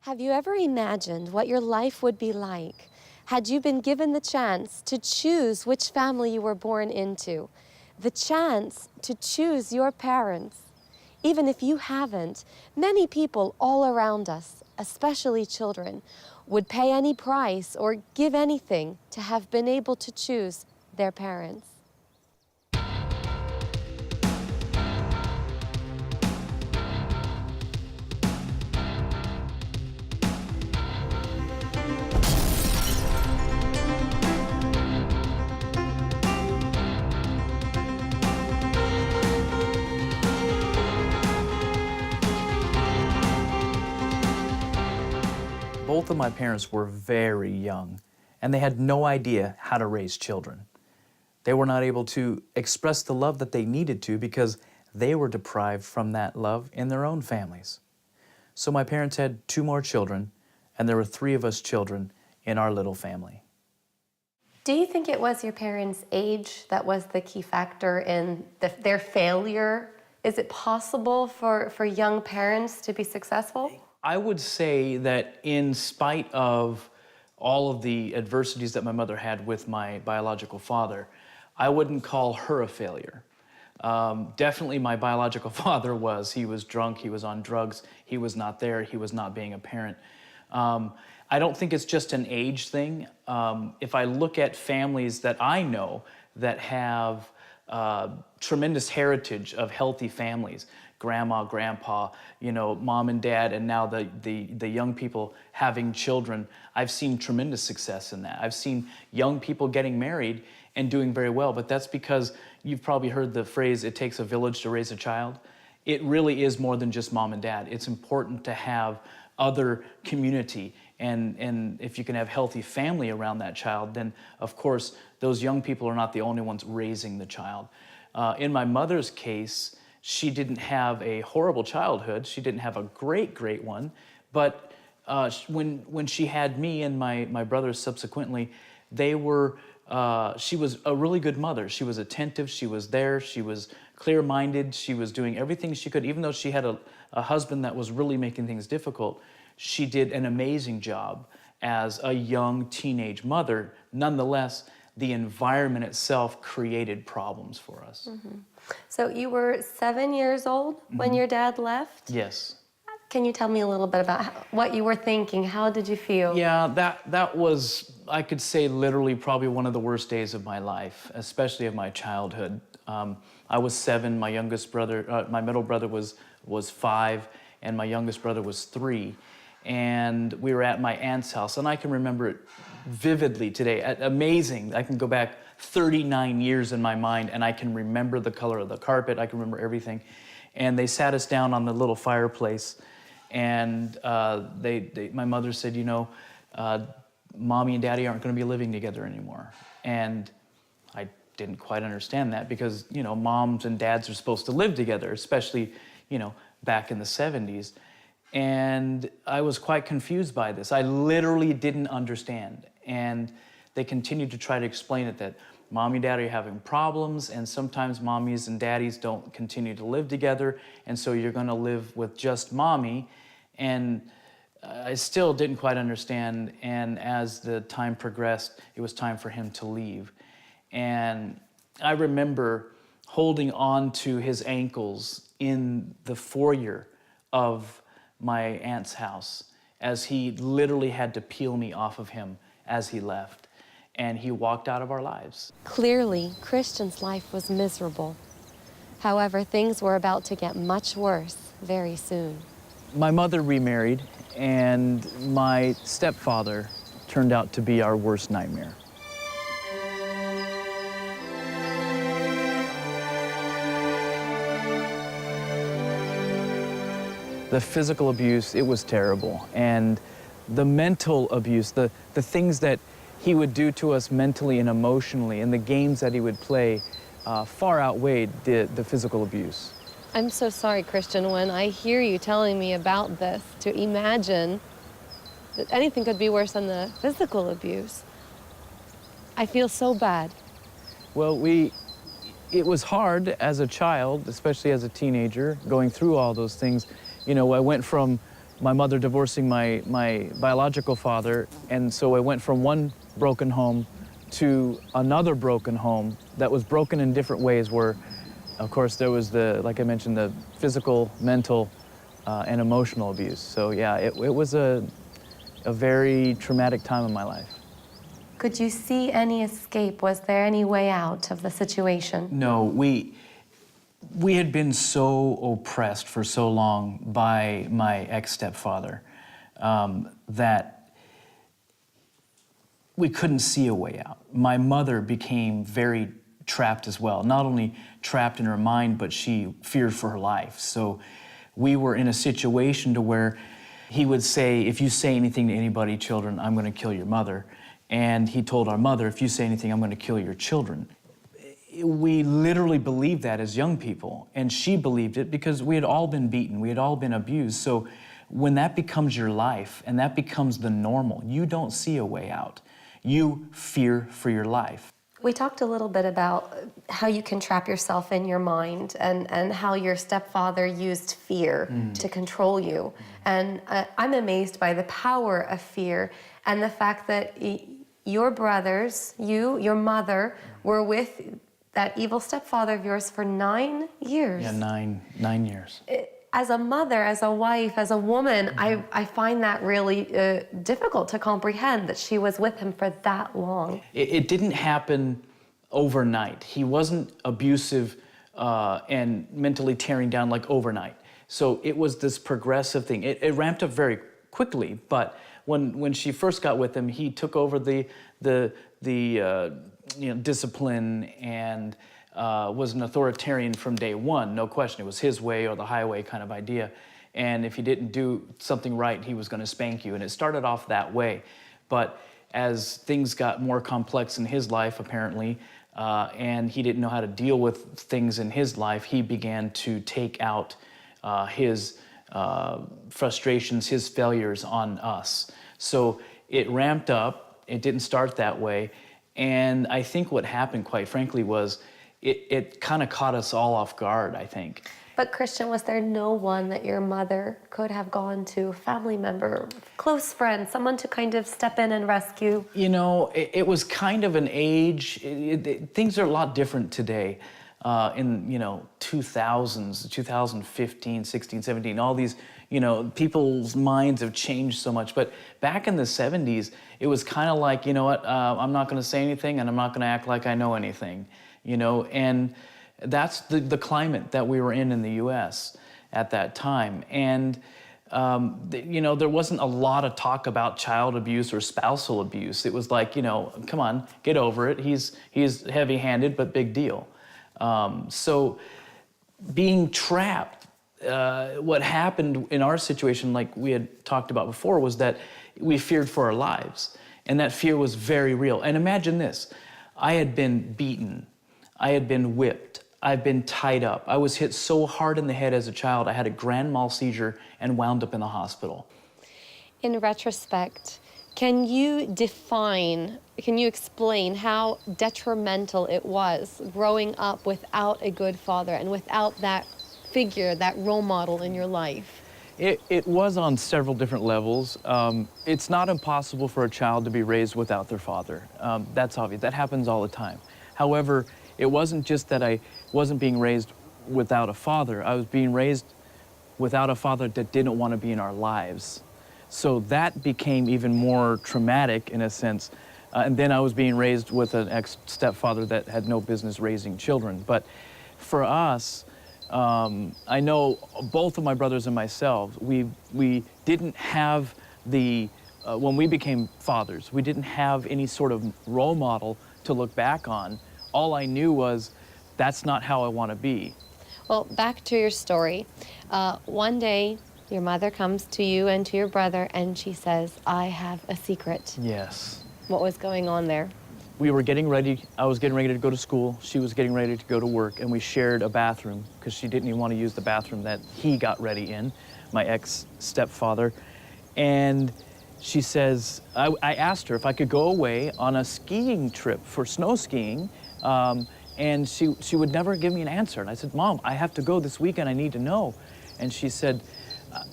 Have you ever imagined what your life would be like had you been given the chance to choose which family you were born into? The chance to choose your parents. Even if you haven't, many people all around us, especially children, would pay any price or give anything to have been able to choose their parents. Both of my parents were very young, and they had no idea how to raise children. They were not able to express the love that they needed to because they were deprived from that love in their own families. So my parents had 2 more children, and there were 3 of us children in our little family. Do you think it was your parents' age that was the key factor in their failure? Is it possible for young parents to be successful? I would say that in spite of all of the adversities that my mother had with my biological father, I wouldn't call her a failure. Definitely my biological father was. He was drunk, he was on drugs, he was not there, he was not being a parent. I don't think it's just an age thing. If I look at families that I know that have tremendous heritage of healthy families, grandma, grandpa, you know, mom and dad, and now the young people having children, I've seen tremendous success in that. I've seen young people getting married and doing very well, but that's because you've probably heard the phrase, it takes a village to raise a child. It really is more than just mom and dad. It's important to have other community, and if you can have healthy family around that child, then of course those young people are not the only ones raising the child. In my mother's case, she didn't have a horrible childhood. She didn't have a great one, but when she had me and my brothers subsequently, she was a really good mother. She was attentive, she was there, she was clear-minded, she was doing everything she could. Even though she had a husband that was really making things difficult, she did an amazing job as a young teenage mother. Nonetheless, the environment itself created problems for us. Mm-hmm. So you were 7 years old when your dad left? Yes. Can you tell me a little bit about what you were thinking? How did you feel? Yeah, that was, I could say, literally probably one of the worst days of my life, especially of my childhood. I was 7, my youngest brother, my middle brother was 5, and my youngest brother was 3. And we were at my aunt's house, and I can remember it vividly today. Amazing. I can go back 39 years in my mind, and I can remember the color of the carpet. I can remember everything. And they sat us down on the little fireplace, and my mother said, you know, Mommy and Daddy aren't going to be living together anymore. And I didn't quite understand that because, you know, moms and dads are supposed to live together, especially, you know, back in the 70s. And I was quite confused by this. I literally didn't understand. And they continued to try to explain it, that mommy and daddy are having problems, and sometimes mommies and daddies don't continue to live together, and so you're gonna live with just mommy. And I still didn't quite understand, and as the time progressed, it was time for him to leave. And I remember holding on to his ankles in the foyer of my aunt's house as he literally had to peel me off of him as he left, and he walked out of our lives. Clearly, Christian's life was miserable. However, things were about to get much worse very soon. My mother remarried, and my stepfather turned out to be our worst nightmare. The physical abuse, it was terrible. And the mental abuse, the things that he would do to us mentally and emotionally, and the games that he would play far outweighed the physical abuse. I'm so sorry, Christian, when I hear you telling me about this, to imagine that anything could be worse than the physical abuse. I feel so bad. Well, it was hard as a child, especially as a teenager, going through all those things. You know, I went from my mother divorcing my biological father, and so I went from one broken home to another broken home that was broken in different ways where, of course, there was like I mentioned, the physical, mental, and emotional abuse. So yeah, it was a very traumatic time in my life. Could you see any escape? Was there any way out of the situation? No, we had been so oppressed for so long by my ex-stepfather that we couldn't see a way out. My mother became very trapped as well. Not only trapped in her mind, but she feared for her life. So we were in a situation to where he would say, if you say anything to anybody, children, I'm going to kill your mother. And he told our mother, if you say anything, I'm going to kill your children. We literally believed that as young people, and she believed it because we had all been beaten, we had all been abused. So when that becomes your life and that becomes the normal, you don't see a way out. You fear for your life. We talked a little bit about how you can trap yourself in your mind and how your stepfather used fear to control you. And I'm amazed by the power of fear and the fact that your brothers, your mother, were with that evil stepfather of yours for 9 years. Yeah, nine years. As a mother, as a wife, as a woman, I find that really difficult to comprehend that she was with him for that long. It didn't happen overnight. He wasn't abusive and mentally tearing down like overnight. So it was this progressive thing. It ramped up very quickly, but when she first got with him, he took over the discipline and was an authoritarian from day one, no question. It was his way or the highway kind of idea. And if you didn't do something right, he was going to spank you. And it started off that way. But as things got more complex in his life, apparently, and he didn't know how to deal with things in his life, he began to take out his frustrations, his failures on us. So it ramped up. It didn't start that way. And I think what happened, quite frankly, was it kind of caught us all off guard, I think. But Christian, was there no one that your mother could have gone to, a family member, close friend, someone to kind of step in and rescue? You know, it was kind of an age, things are a lot different today. In, 2000s, 2015, 16, 17, all these, people's minds have changed so much. But back in the 70s, it was kind of like, you know what, I'm not going to say anything and I'm not going to act like I know anything, and that's the climate that we were in the U.S. at that time. And, there wasn't a lot of talk about child abuse or spousal abuse. It was like, come on, get over it. He's heavy-handed, but big deal. So being trapped, what happened in our situation, like we had talked about before, was that we feared for our lives. And that fear was very real. And imagine this, I had been beaten, I had been whipped, I've been tied up. I was hit so hard in the head as a child, I had a grand mal seizure and wound up in the hospital. In retrospect, can you explain how detrimental it was growing up without a good father and without that figure, that role model in your life? It was on several different levels. It's not impossible for a child to be raised without their father. That's obvious. That happens all the time. However, it wasn't just that I wasn't being raised without a father. I was being raised without a father that didn't want to be in our lives. So that became even more traumatic in a sense. And then I was being raised with an ex-stepfather that had no business raising children. But for us, I know both of my brothers and myself, we didn't have when we became fathers, we didn't have any sort of role model to look back on. All I knew was, that's not how I want to be. Well, back to your story. One day, your mother comes to you and to your brother and she says, I have a secret. Yes. What was going on there? We were getting ready, I was getting ready to go to school, she was getting ready to go to work, and we shared a bathroom because she didn't even want to use the bathroom that he got ready in, my ex-stepfather. And she says, I asked her if I could go away on a skiing trip for snow skiing, and she would never give me an answer. And I said, Mom, I have to go this weekend, I need to know. And she said,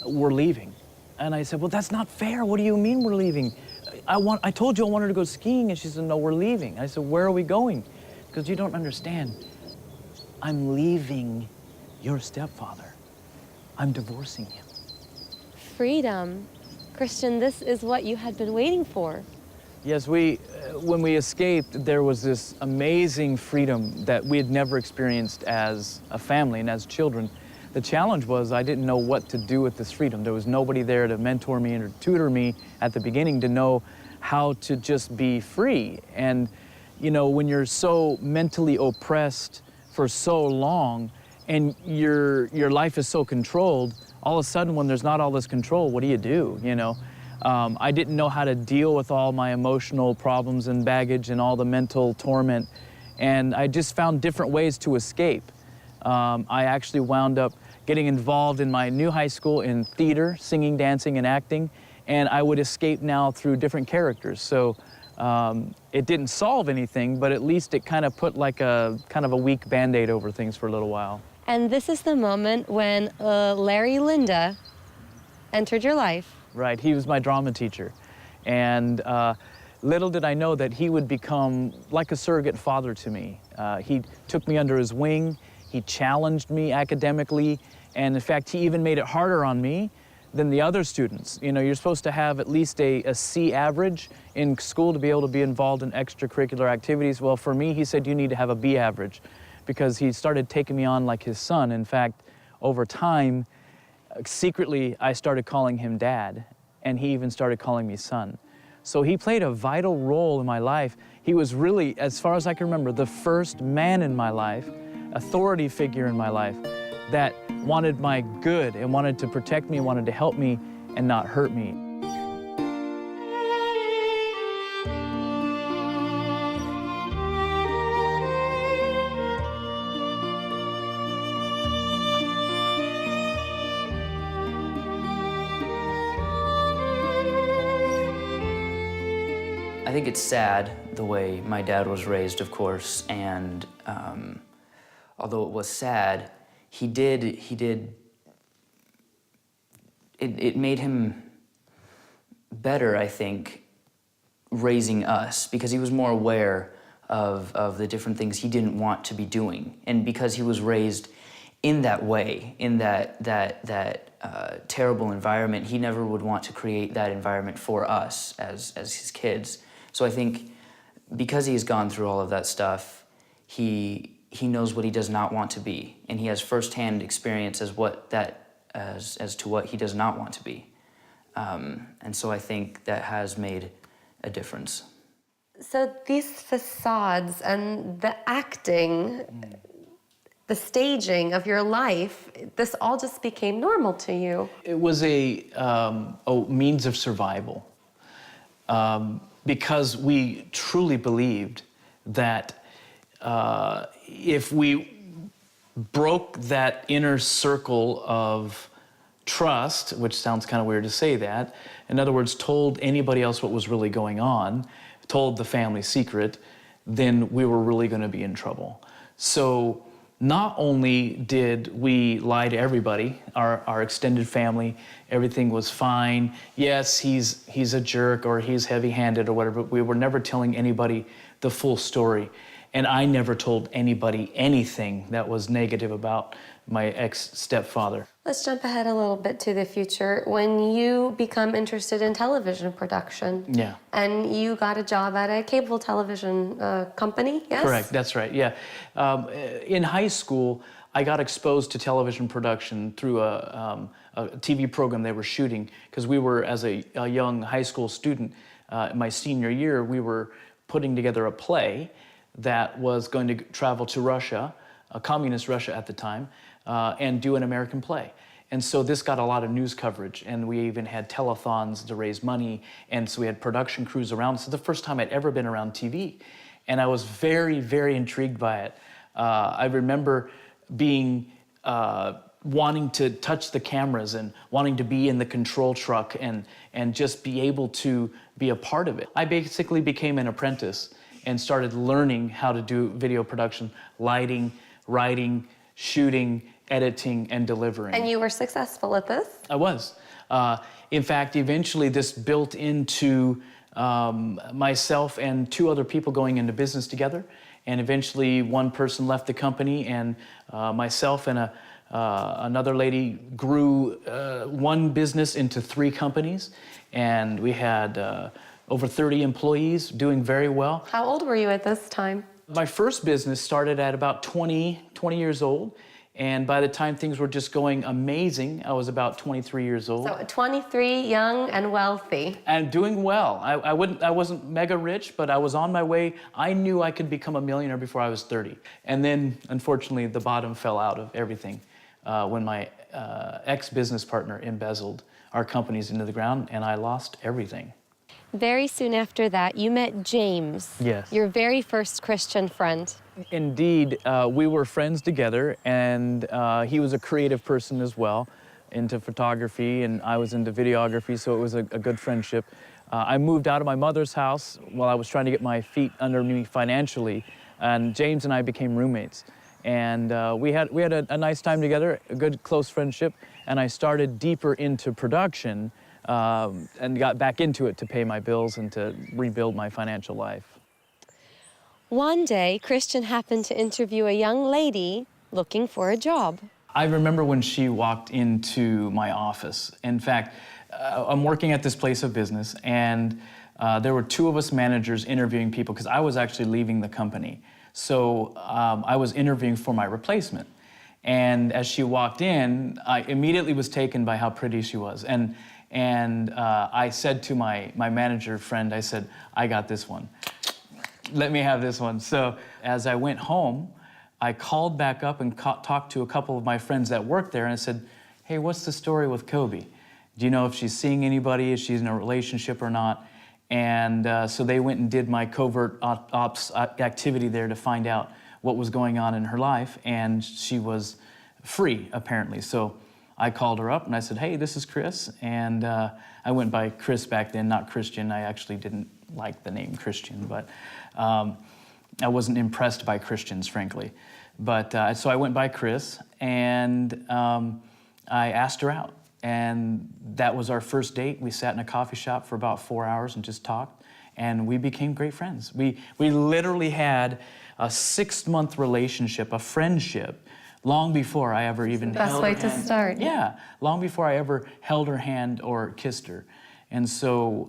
we're leaving. And I said, well, that's not fair. What do you mean we're leaving? I told you I wanted to go skiing. And she said, no, we're leaving. I said, where are we going? Because you don't understand. I'm leaving your stepfather. I'm divorcing him. Freedom. Christian, this is what you had been waiting for. Yes, when we escaped, there was this amazing freedom that we had never experienced as a family and as children. The challenge was I didn't know what to do with this freedom. There was nobody there to mentor me or tutor me at the beginning to know how to just be free. And, you know, when you're so mentally oppressed for so long and your life is so controlled, all of a sudden when there's not all this control, what do, you know? I didn't know how to deal with all my emotional problems and baggage and all the mental torment. And I just found different ways to escape. I actually wound up getting involved in my new high school in theater, singing, dancing, and acting. And I would escape now through different characters. So it didn't solve anything, but at least it kind of put like a kind of a weak Band-Aid over things for a little while. And this is the moment when Larry Linda entered your life. Right, he was my drama teacher. And little did I know that he would become like a surrogate father to me. He took me under his wing, he challenged me academically, and in fact, he even made it harder on me than the other students. You know, you're supposed to have at least a C average in school to be able to be involved in extracurricular activities. Well, for me, he said, you need to have a B average, because he started taking me on like his son. In fact, over time, secretly, I started calling him Dad, and he even started calling me son. So he played a vital role in my life. He was really, as far as I can remember, the first man in my life, authority figure in my life, that wanted my good and wanted to protect me, wanted to help me, and not hurt me. I think it's sad the way my dad was raised, of course, and although it was sad, it made him better, I think, raising us, because he was more aware of the different things he didn't want to be doing, and because he was raised in that way, in that terrible environment, he never would want to create that environment for us as his kids. So I think because he's gone through all of that stuff, he knows what he does not want to be, and he has firsthand experience as to what he does not want to be. And so I think that has made a difference. So these facades and the acting, the staging of your life, this all just became normal to you. It was a means of survival. Because we truly believed that if we broke that inner circle of trust, which sounds kind of weird to say that, in other words, told anybody else what was really going on, told the family secret, then we were really going to be in trouble. So not only did we lie to everybody, our extended family, everything was fine. Yes, he's a jerk or he's heavy-handed or whatever, but we were never telling anybody the full story. And I never told anybody anything that was negative about my ex-stepfather. Let's jump ahead a little bit to the future. When you become interested in television production, yeah, and you got a job at a cable television company, yes? Correct, that's right, yeah. In high school, I got exposed to television production through a TV program they were shooting, because we were, as a young high school student, my senior year, we were putting together a play that was going to travel to Russia, communist Russia at the time, and do an American play. And so this got a lot of news coverage, and we even had telethons to raise money, and so we had production crews around. So the first time I'd ever been around TV, and I was very, very intrigued by it. I remember being wanting to touch the cameras and wanting to be in the control truck and just be able to be a part of it. I basically became an apprentice and started learning how to do video production, lighting, writing, shooting, editing, and delivering. And you were successful at this? I was. In fact, eventually this built into myself and two other people going into business together. And eventually one person left the company, and myself and another lady grew one business into 3 companies. And we had over 30 employees doing very well. How old were you at this time? My first business started at about 20 years old. And by the time things were just going amazing, I was about 23 years old. So 23, young and wealthy. And doing well. I wasn't mega rich, but I was on my way. I knew I could become a millionaire before I was 30. And then, unfortunately, the bottom fell out of everything when my ex-business partner embezzled our companies into the ground, and I lost everything. Very soon after that, you met James. Yes. Your very first Christian friend. Indeed, we were friends together, and he was a creative person as well, into photography, and I was into videography, so it was a good friendship. I moved out of my mother's house while I was trying to get my feet under me financially, and James and I became roommates. And we had a nice time together, a good close friendship, and I started deeper into production and got back into it to pay my bills and to rebuild my financial life. One day, Christian happened to interview a young lady looking for a job. I remember when she walked into my office. In fact, I'm working at this place of business, and there were 2 of us managers interviewing people because I was actually leaving the company. So I was interviewing for my replacement. And as she walked in, I immediately was taken by how pretty she was. And I said to my manager friend, I said, I got this one. Let me have this one. So as I went home, I called back up and talked to a couple of my friends that worked there, and I said, hey, what's the story with Kobe? Do you know if she's seeing anybody, if she's in a relationship or not? And so they went and did my covert ops activity there to find out what was going on in her life, and she was free, apparently. So I called her up and I said, hey, this is Chris. And I went by Chris back then, not Christian. I actually didn't like the name Christian, but I wasn't impressed by Christians, frankly. But so I went by Chris, and I asked her out. And that was our first date. We sat in a coffee shop for about 4 hours and just talked, and we became great friends. We literally had a 6-month relationship, a friendship, long before I ever even held her hand. Best way to start. Yeah, long before I ever held her hand or kissed her. And so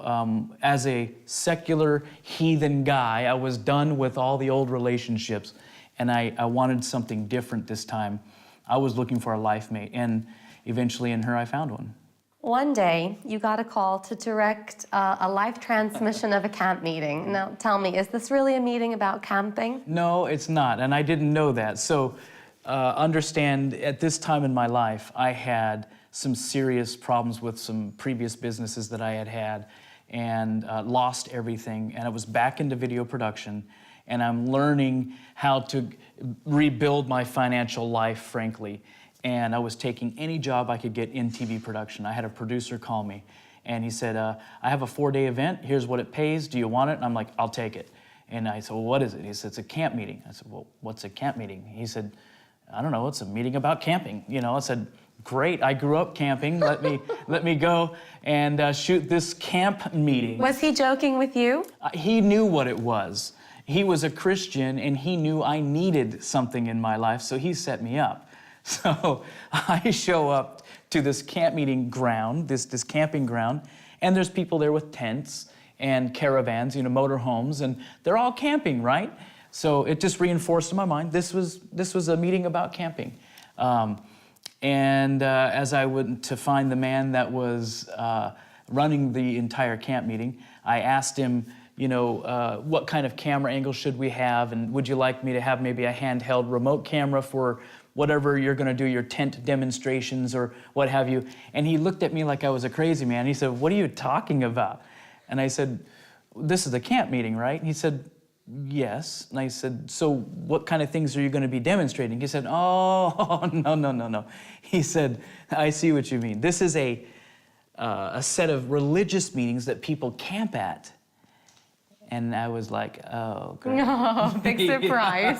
as a secular heathen guy, I was done with all the old relationships, and I wanted something different this time. I was looking for a life mate, and eventually in her I found one. One day, you got a call to direct a live transmission of a camp meeting. Now, tell me, is this really a meeting about camping? No, it's not, and I didn't know that. So understand, at this time in my life, I had some serious problems with some previous businesses that I had had, and lost everything, and I was back into video production, and I'm learning how to rebuild my financial life, frankly. And I was taking any job I could get in TV production. I had a producer call me, and he said, I have a 4-day event. Here's what it pays. Do you want it? And I'm like, I'll take it. And I said, well, what is it? He said, it's a camp meeting. I said, well, what's a camp meeting? He said, I don't know, it's a meeting about camping. You know, I said, great, I grew up camping. Let me go and shoot this camp meeting. Was he joking with you? He knew what it was. He was a Christian, and he knew I needed something in my life, so he set me up. So I show up to this camp meeting ground, this camping ground, and there's people there with tents and caravans, you know, motor homes, and they're all camping, right? So it just reinforced in my mind, this was a meeting about camping. As I went to find the man that was running the entire camp meeting, I asked him, you know, what kind of camera angle should we have, and would you like me to have maybe a handheld remote camera for whatever you're going to do, your tent demonstrations or what have you? And he looked at me like I was a crazy man. He said, what are you talking about? And I said, this is a camp meeting, right? And he said, yes. And I said, so what kind of things are you going to be demonstrating? He said, oh, no. He said, I see what you mean. This is a set of religious meetings that people camp at. And I was like, oh, great. Oh, big surprise.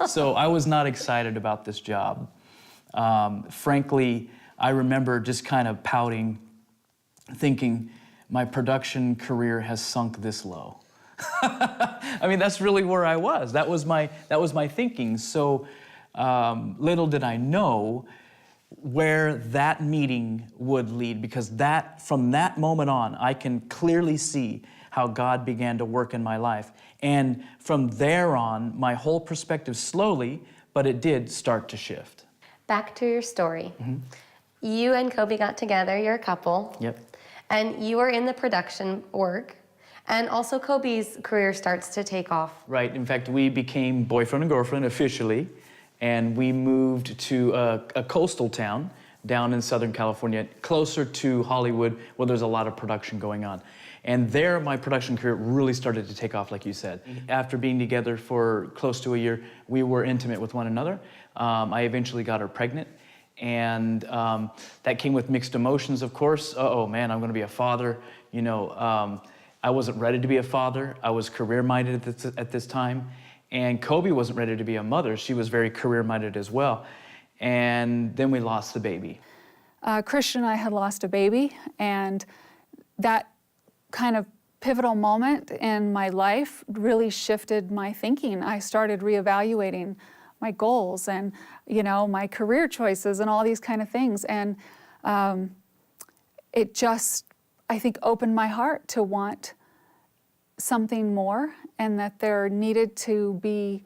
So I was not excited about this job. Frankly, I remember just kind of pouting thinking, my production career has sunk this low. I mean, that's really where I was. That was my thinking. So little did I know where that meeting would lead, because from that moment on, I can clearly see how God began to work in my life. And from there on, my whole perspective slowly, but it did start to shift. Back to your story. You and Kobe got together, you're a couple. Yep. And you were in the production work. And also Kobe's career starts to take off. Right. In fact, we became boyfriend and girlfriend officially, and we moved to a coastal town down in Southern California, closer to Hollywood, where there's a lot of production going on. And there, my production career really started to take off, like you said. After being together for close to a year, we were intimate with one another. I eventually got her pregnant, and that came with mixed emotions, of course. Oh man, I'm gonna be a father. You know, I wasn't ready to be a father. I was career-minded at this time. And Kobe wasn't ready to be a mother. She was very career-minded as well. And then we lost the baby. Christian and I had lost a baby, and that kind of pivotal moment in my life really shifted my thinking. I started reevaluating my goals and, you know, my career choices and all these kind of things. And it just, I think, opened my heart to want something more, and that there needed to be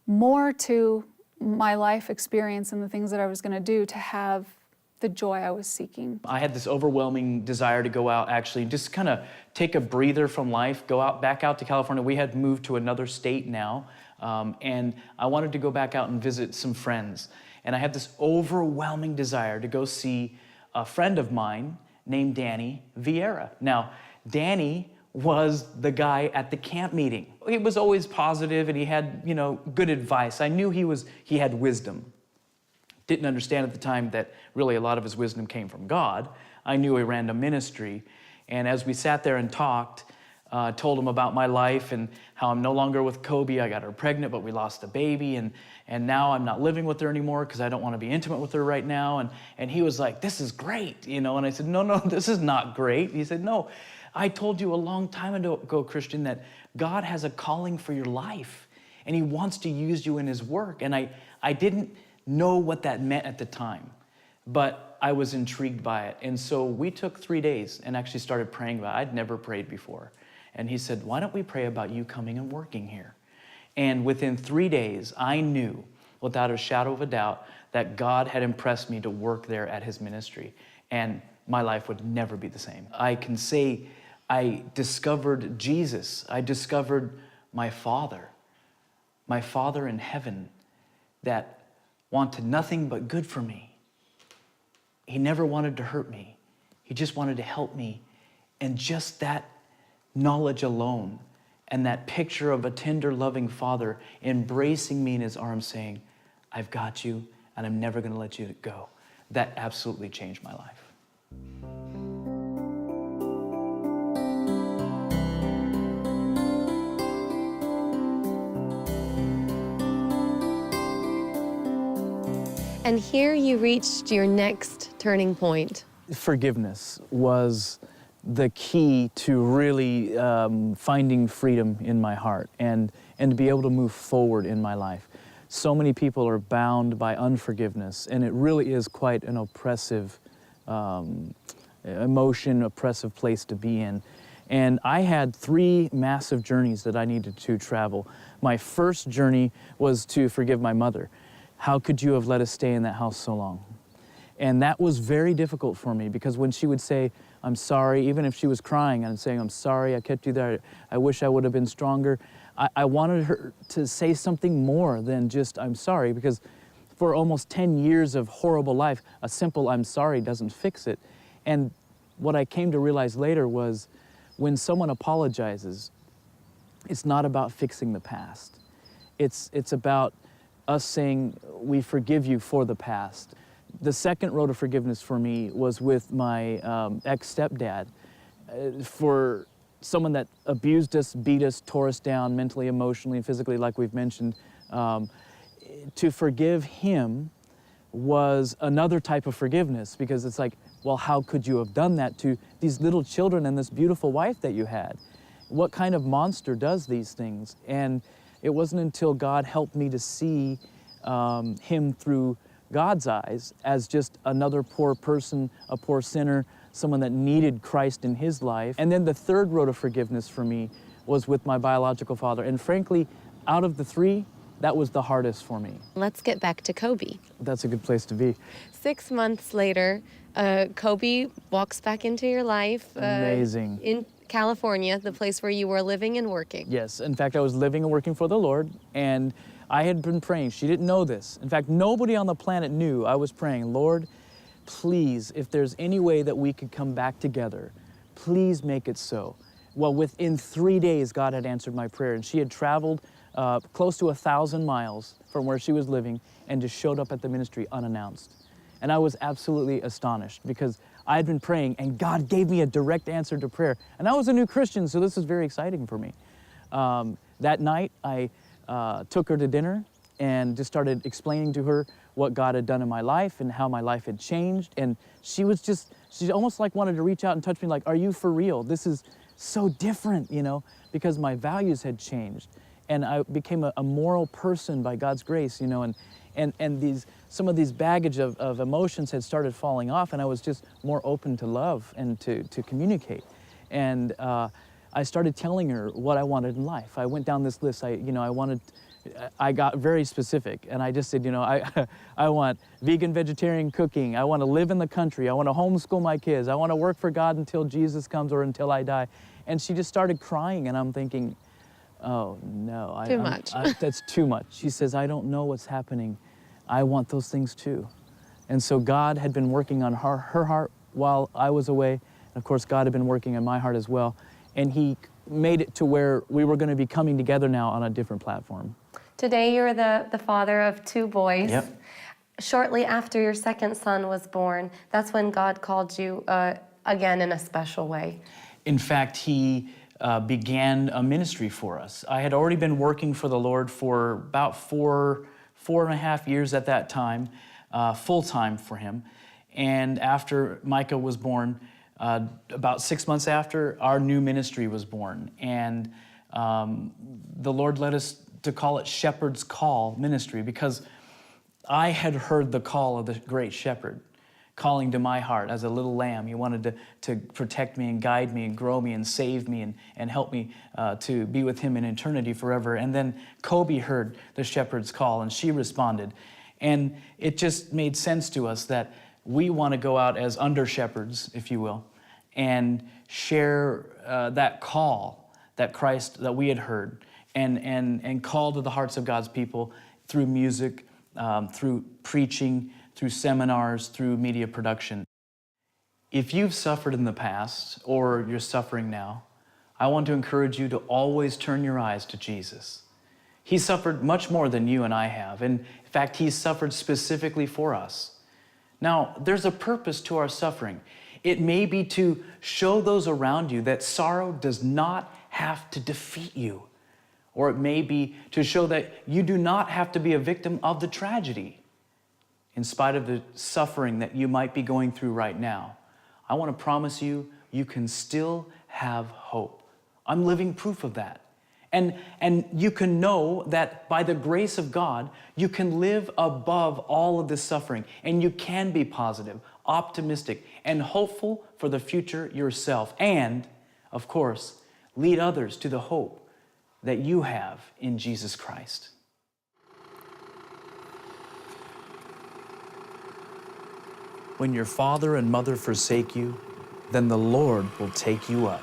more to my life experience and the things that I was going to do to have the joy I was seeking. I had this overwhelming desire to go out, actually, just kind of take a breather from life, go out, back out to California. We had moved to another state now, and I wanted to go back out and visit some friends. And I had this overwhelming desire to go see a friend of mine named Danny Vieira. Now, Danny was the guy at the camp meeting. He was always positive, and he had, you know, good advice. I knew he had wisdom. Didn't understand at the time that really a lot of his wisdom came from God. I knew he ran a ministry. And as we sat there and talked, told him about my life and how I'm no longer with Kobe. I got her pregnant, but we lost a baby. And now I'm not living with her anymore because I don't want to be intimate with her right now. And he was like, this is great, you know. And I said, no, this is not great. He said, no, I told you a long time ago, Christian, that God has a calling for your life, and he wants to use you in his work. And I didn't know what that meant at the time, but I was intrigued by it. And so we took 3 days and actually started praying about it. I'd never prayed before. And he said, why don't we pray about you coming and working here? And within 3 days, I knew without a shadow of a doubt that God had impressed me to work there at his ministry. And my life would never be the same. I can say I discovered Jesus. I discovered my Father in heaven that wanted nothing but good for me. He never wanted to hurt me. He just wanted to help me. And just that knowledge alone and that picture of a tender, loving Father embracing me in his arms saying, I've got you and I'm never gonna let you go. That absolutely changed my life. And here you reached your next turning point. Forgiveness was the key to really finding freedom in my heart and to be able to move forward in my life. So many people are bound by unforgiveness, and it really is quite an oppressive emotion, oppressive place to be in. And I had 3 massive journeys that I needed to travel. My first journey was to forgive my mother. How could you have let us stay in that house so long? And that was very difficult for me, because when she would say, I'm sorry, even if she was crying and saying, I'm sorry, I kept you there, I wish I would have been stronger, I wanted her to say something more than just, I'm sorry, because for almost 10 years of horrible life, a simple I'm sorry doesn't fix it. And what I came to realize later was, when someone apologizes, it's not about fixing the past. It's about us saying, we forgive you for the past. The second road of forgiveness for me was with my ex-stepdad. For someone that abused us, beat us, tore us down mentally, emotionally, and physically, like we've mentioned, to forgive him was another type of forgiveness, because it's like, well, how could you have done that to these little children and this beautiful wife that you had? What kind of monster does these things? And it wasn't until God helped me to see him through God's eyes as just another poor person, a poor sinner, someone that needed Christ in his life. And then the third road of forgiveness for me was with my biological father. And frankly, out of the three, that was the hardest for me. Let's get back to Kobe. That's a good place to be. 6 months later, Kobe walks back into your life. Amazing. In California, the place where you were living and working. Yes, in fact, I was living and working for the Lord, and I had been praying. She didn't know this. In fact, nobody on the planet knew I was praying, Lord, please, if there's any way that we could come back together, please make it so. Well, within 3 days, God had answered my prayer, and she had traveled close to 1,000 miles from where she was living and just showed up at the ministry unannounced. And I was absolutely astonished because I had been praying and God gave me a direct answer to prayer. And I was a new Christian, so this is very exciting for me. That night, I took her to dinner and just started explaining to her what God had done in my life and how my life had changed. And she almost like wanted to reach out and touch me like, are you for real? This is so different, you know, because my values had changed. And I became a moral person by God's grace, you know, and some of these baggage of emotions had started falling off, and I was just more open to love and to communicate. And I started telling her what I wanted in life. I went down this list. I got very specific, and I just said, you know, I want vegan, vegetarian cooking. I want to live in the country. I want to homeschool my kids. I want to work for God until Jesus comes or until I die. And she just started crying, and I'm thinking, oh, no. Too much. That's too much. She says, I don't know what's happening. I want those things too. And so God had been working on her heart while I was away. And of course, God had been working on my heart as well. And he made it to where we were going to be coming together now on a different platform. Today, you're the father of 2 boys. Yep. Shortly after your second son was born, that's when God called you again in a special way. In fact, he began a ministry for us. I had already been working for the Lord for about four and a half years at that time, full-time for him. And after Micah was born, about 6 months after, our new ministry was born. And the Lord led us to call it Shepherd's Call Ministry, because I had heard the call of the great shepherd calling to my heart as a little lamb. He wanted to protect me and guide me and grow me and save me and help me to be with him in eternity forever. And then Kobe heard the shepherd's call, and she responded. And it just made sense to us that we want to go out as under shepherds, if you will, and share that call that that we had heard, and call to the hearts of God's people through music, through preaching, through seminars, through media production. If you've suffered in the past or you're suffering now, I want to encourage you to always turn your eyes to Jesus. He suffered much more than you and I have. And in fact, he suffered specifically for us. Now, there's a purpose to our suffering. It may be to show those around you that sorrow does not have to defeat you. Or it may be to show that you do not have to be a victim of the tragedy. In spite of the suffering that you might be going through right now, I want to promise you, you can still have hope. I'm living proof of that. And you can know that by the grace of God, you can live above all of this suffering, and you can be positive, optimistic, and hopeful for the future yourself. And, of course, lead others to the hope that you have in Jesus Christ. When your father and mother forsake you, then the Lord will take you up.